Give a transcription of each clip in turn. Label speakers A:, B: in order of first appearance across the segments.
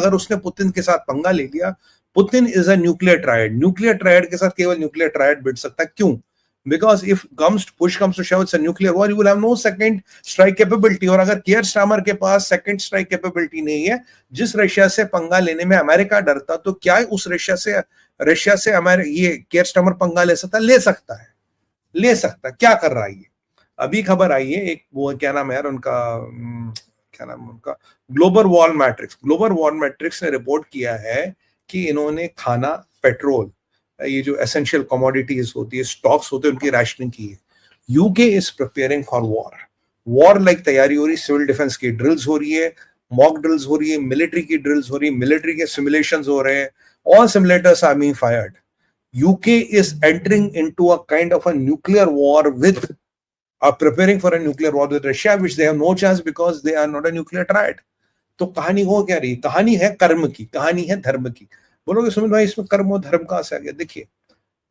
A: अगर उसने पुतिन के साथ पंगा ले लिया, Putin is a nuclear triad, nuclear triad के साथ केवल न्यूक्लियर ट्रायड भिड़ सकता है। क्यों? Because if push comes to shove, it's a nuclear war, you will have no second strike capability. और अगर कियर स्टार्मर के पास सेकंड स्ट्राइक कैपेबिलिटी नहीं है, जिस रशिया से पंगा लेने में अमेरिका डरता, तो क्या उस रशिया से ये कियर स्टार्मर पंगा ले सकता? ले सकता। क्या कर रहा है ये? अभी खबर आई है, एक वो क्या नाम है यार उनका, क्या नाम है उनका, ग्लोबल वॉर मैट्रिक्स ने रिपोर्ट किया है कि इन्होंने खाना, पेट्रोल, ये जो एसेंशियल कमोडिटीज होती है, स्टॉक्स होते हैं, उनकी राशनिंग की है। UK is preparing for war like तैयारी हो रही, सिविल डिफेंस की ड्रिल्स हो रही है, मॉक ड्रिल्स हो रही है, मिलिट्री की ड्रिल्स हो रही है, मिलिट्री के सिमुलेशंस हो रहे हैं, all simulators are being fired. UK is entering into a kind of a nuclear war preparing for a nuclear war with Russia, which they have no chance because they are not a nuclear triad. तो कहानी हो क्या रही? कहानी है कर्म की, कहानी है धर्म की। बोलोगे सुमित भाई इसमें कर्म और धर्म कहां से आ गया? देखिए,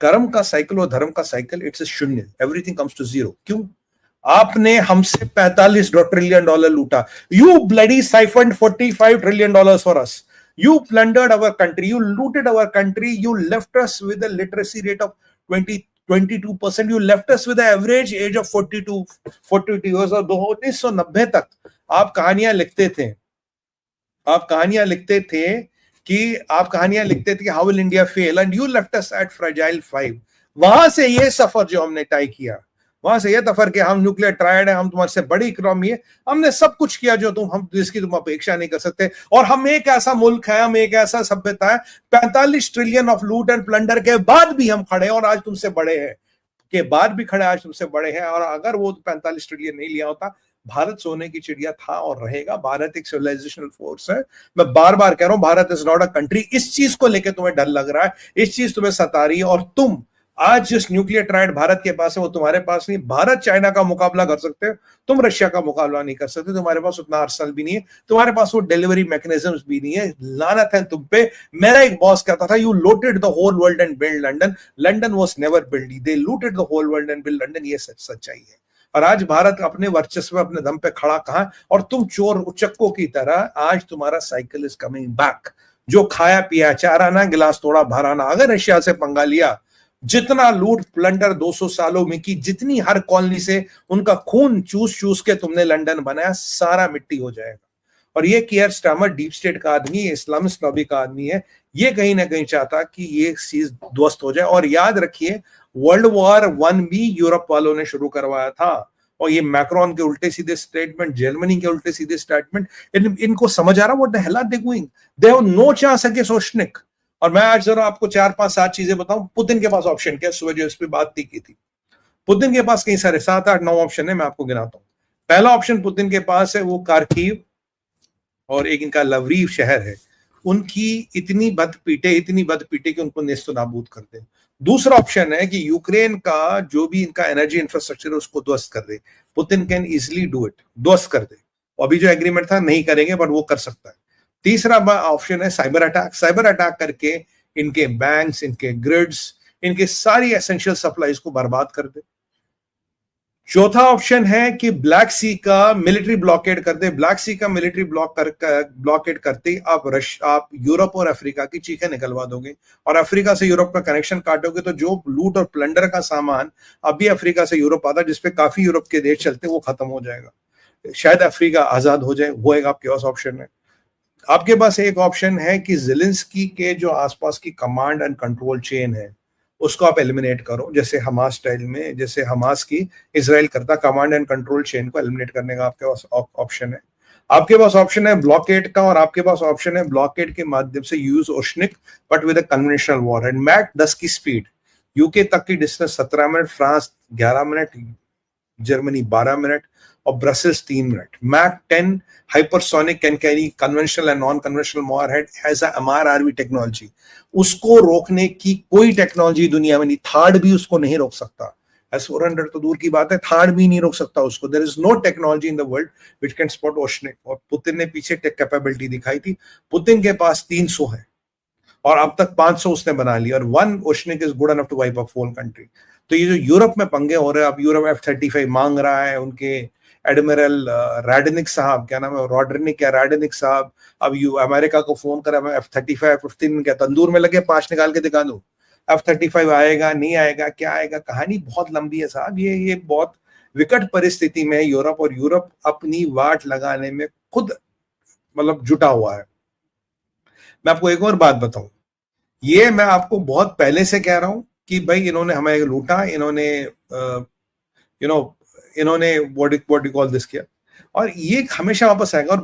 A: कर्म का साइकिल और धर्म का साइकिल, इट्स शून्य, एवरीथिंग कम्स टू जीरो। क्यों? आपने हमसे $45 ट्रिलियन लूटा। You bloody siphoned $45 trillion for us. You plundered our country, you looted our country, you left us with a literacy rate of 22%, you left us with an average age of 42 years। और 1990 तक आप कहानियां लिखते थे कि how will India fail, and you left us at fragile 5। वहां से ये सफर जो हमने तय किया, वहां से ये तफर के हम न्यूक्लियर ट्रायड है, हम तुम्हारे से बड़ी इकोनॉमी है, हमने सब कुछ किया जो जिसकी तुम अपेक्षा नहीं कर सकते। और हम एक ऐसा मुल्क है, हम एक ऐसा सभ्यता है, 45 ट्रिलियन ऑफ लूट एंड प्लंडर के बाद भी हम खड़े हैं, और आज तुमसे बड़े हैं और अगर वो 45 ट्रिलियन नहीं लिया होता, भारत सोने की चिड़िया था और रहेगा। भारत एक सिविलाइजेशनल फोर्स है। मैं बार बार कह रहा हूं, Bharat is not a country. इस चीज को लेकर तुम्हें डर लग रहा है, इस चीज तुम्हें सता रही है, और तुम आज जिस न्यूक्लियर ट्रायड भारत के पास है वो तुम्हारे पास नहीं। भारत चाइना का मुकाबला कर सकते हो, तुम रशिया का मुकाबला नहीं कर सकते। तुम्हारे पास उतना आर्सेनल भी नहीं है, तुम्हारे पास वो डिलीवरी मैकेनिज्म्स भी नहीं है। लानत है तुम पे। मेरा एक बॉस कहता था, you looted the whole world and build London. London was never build, they looted the whole world and build London. ये सच्चाई है। और आज भारत अपने वर्चस्व, अपने दम पे खड़ा कहां, और तुम चोर उचक्कों की तरह, आज तुम्हारा साइकिल इज कमिंग बैक। जो खाया पिया, चार आना गिलास तोड़ा भराना। अगर रशिया से पंगा लिया, जितना लूट प्लंडर 200 सालों में की, जितनी हर कॉलोनी से उनका खून चूस के तुमने लंदन बनाया, सारा मिट्टी हो जाएगा। और ये कियर स्टार्मर डीप स्टेट का आदमी है, इस्लामिस्ट लॉबी का आदमी है। ये कहीं ना कहीं चाहता कि ये चीज ध्वस्त हो जाए। और याद रखिए, वर्ल्ड वॉर 1 भी यूरोप वालों ने शुरू करवाया था। और ये मैक्रोन के उल्टे सीधे स्टेटमेंट, जर्मनी के उल्टे सीधे स्टेटमेंट, इनको समझ आ रहा what the hell are they doing? They have no chance against Oceanic. और मैं आज जरा आपको 4, 5, 7 चीजें बताऊं। पुतिन के पास ऑप्शन क्या, सुबह जो इस पे बात नहीं की थी, पुतिन के पास कई सारे 7, 8, 9 ऑप्शन है। मैं आपको गिनाता हूं। पहला ऑप्शन पुतिन के पास है, वो खार्किव और एक इनका लवरीव शहर है, उनकी इतनी बद पीटे कि उनको नेस्तो नाबूद कर दे। दूसरा ऑप्शन है कि यूक्रेन का जो भी इनका एनर्जी इंफ्रास्ट्रक्चर है उसको ध्वस्त कर दे। Putin can easily do it, ध्वस्त कर दे। अभी जो एग्रीमेंट था नहीं करेंगे, बट वो कर सकता है। तीसरा ऑप्शन है साइबर अटैक करके इनके बैंक्स, इनके ग्रिड्स, इनके सारी एसेंशियल सप्लाईज को बर्बाद कर दे। चौथा ऑप्शन है कि ब्लैक सी का मिलिट्री ब्लॉकेड कर दे। ब्लैक सी का मिलिट्री ब्लॉकेड करते आप यूरोप और अफ्रीका की चीखें निकलवा दोगे, और अफ्रीका से यूरोप का कनेक्शन काटोगे, तो जो लूट और प्लंडर का सामान अभी अफ्रीका से यूरोप आता, जिसपे काफी यूरोप के देश चलते, वो खत्म हो जाएगा। शायद अफ्रीका आजाद हो जाए, वो एक आपके पास ऑप्शन है। आपके पास एक ऑप्शन है कि ज़ेलेंस्की के जो आसपास की कमांड एंड कंट्रोल चेन है उसको आप एलिमिनेट करो, जैसे हमास स्टाइल में, जैसे हमास की इजराइल करता, कमांड एंड कंट्रोल चेन को एलिमिनेट करने का आपके पास ऑप्शन है। आपके पास ऑप्शन है ब्लॉकेड का, और आपके पास ऑप्शन है ब्लॉकेड के माध्यम से use oceanic but with a conventional war and Mach 10 की स्पीड। यूके तक की distance 17 minute, France 11 minute, Germany 12 minute और Brussels 3 minute. Mach 10 hypersonic can carry conventional and non conventional warhead has a MRRV technology. उसको रोकने की कोई technology दुनिया में नहीं, थार्ड भी उसको नहीं रोक सकता। S-400 तो दूर की बात है, थार्ड भी नहीं रोक सकता उसको। There is no technology in the world which can spot Oceanic. और पुतिन ने पीछे टेक कैपेबिलिटी दिखाई थी। पुतिन के पास 300 है और अब तक 500 उसने बना लिया, और 1 Oceanic is good enough to wipe a whole country. तो ये जो यूरोप में पंगे हो रहे हैं, अब यूरोप F-35 मांग रहा है, उनके एडमिरल रैडनिक साहब, क्या नाम है, रॉड्रिनिक या रैडनिक साहब, अब यू अमेरिका को फोन करा, मैं F-35 F-15 क्या तंदूर में लगे 5 निकाल के दिखा दूं। F-35 आएगा नहीं आएगा, क्या आएगा, कहानी बहुत लंबी है साहब। ये बहुत विकट परिस्थिति में यूरोप, और यूरोप अपनी वाट लगाने में खुद मतलब जुटा हुआ है। मैं आपको एक और बात बताऊं, ये मैं आपको बहुत पहले से कह रहा हूं कि भाई इन्होंने हमें लूटा, इन्होंने यू नो इन्होंने व्हाट यू कॉल दिस किया, और ये हमेशा वापस आएगा। और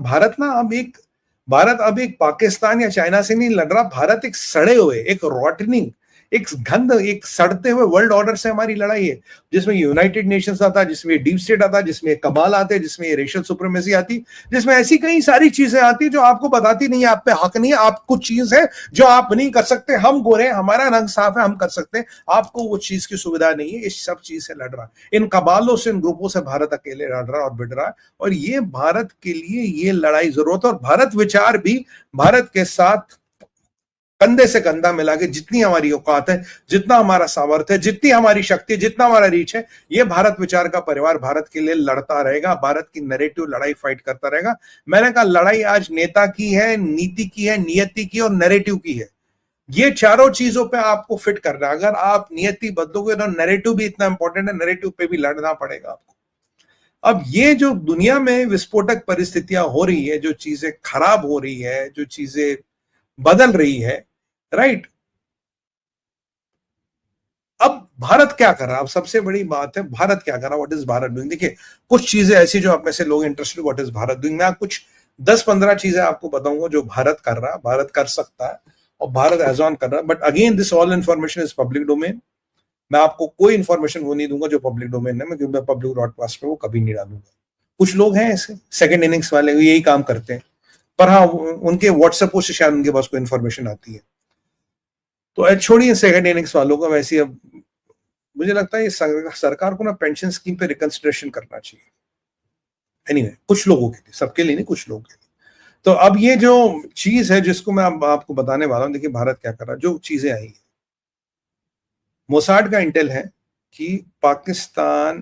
A: भारत अब एक पाकिस्तान या चाइना से नहीं लड़ रहा, भारत एक सड़े हुए, एक रॉटनिंग, एक गंद, एक सड़ते हुए वर्ल्ड ऑर्डर से हमारी लड़ाई है, जिसमें यूनाइटेड नेशंस आता, जिसमें डीप स्टेट आता, जिसमें कमाल आते, जिसमें रेशियल सुप्रीमेसी आती, जिसमें ऐसी कई सारी चीजें आती जो आपको बताती नहीं है, आप पे हक नहीं है, आप कुछ चीज है जो आप नहीं कर सकते, हम गोरे, हमारा रंग साफ है, हम कर सकते हैं, आपको वो चीज की सुविधा नहीं है। इस सब चीज से लड़ रहा, इन कबालों से, इन ग्रुपों से भारत अकेले लड़ रहा और बिड़ रहा है, और ये भारत के लिए ये लड़ाई जरूरत है। और भारत विचार भी भारत के साथ कंधे से कंधा मिला के, जितनी हमारी औकात है, जितना हमारा सामर्थ्य है, जितनी हमारी शक्ति है, जितना हमारा रीच है, ये भारत विचार का परिवार भारत के लिए लड़ता रहेगा, भारत की नैरेटिव लड़ाई फाइट करता रहेगा। मैंने कहा लड़ाई आज नेता की है, नीति की है, नियति की और नैरेटिव की है। ये चारों चीजों पे आपको फिट करना है। अगर आप नियति बदलोगे तो नैरेटिव भी इतना इंपॉर्टेंट है, नैरेटिव पे भी लड़ना पड़ेगा आपको। अब ये जो दुनिया में विस्फोटक परिस्थितियां हो रही है, जो चीजें खराब हो रही है, जो चीजें बदल रही है, राइट, अब भारत क्या कर रहा है? अब सबसे बड़ी बात है भारत क्या कर रहा है, व्हाट इज भारत डूइंग। देखिए कुछ चीजें ऐसी जो आप में से लोग interested, what is Bharat doing, मैं कुछ 10-15 चीजें आपको बताऊंगा जो भारत कर रहा है, भारत कर सकता है, और भारत एज ऑन कर रहा है। But again this all information is public domain. मैं आपको कोई इन्फॉर्मेशन वो नहीं दूंगा जो पब्लिक डोमेन है, क्योंकि मैं पब्लिक ब्रॉडकास्ट पे वो कभी नहीं डालूंगा। कुछ लोग हैं ऐसे सेकंड इनिंग्स वाले, यही काम करते हैं, पर हाँ उनके व्हाट्सएप से शायद उनके पास कोई इन्फॉर्मेशन आती है। तो छोड़िए सेकंड इनिंग्स वालों का। वैसे अब मुझे लगता है ये सरकार को ना पेंशन स्कीम पे रिकंसिडरेशन करना चाहिए। एनीवे, कुछ लोगों के लिए, सबके लिए नहीं, कुछ लोगों के लिए। तो अब ये जो चीज है जिसको मैं आपको बताने वाला हूं, देखिए भारत क्या कर रहा है, जो चीजें आई है, मोसाड का इंटेल है कि पाकिस्तान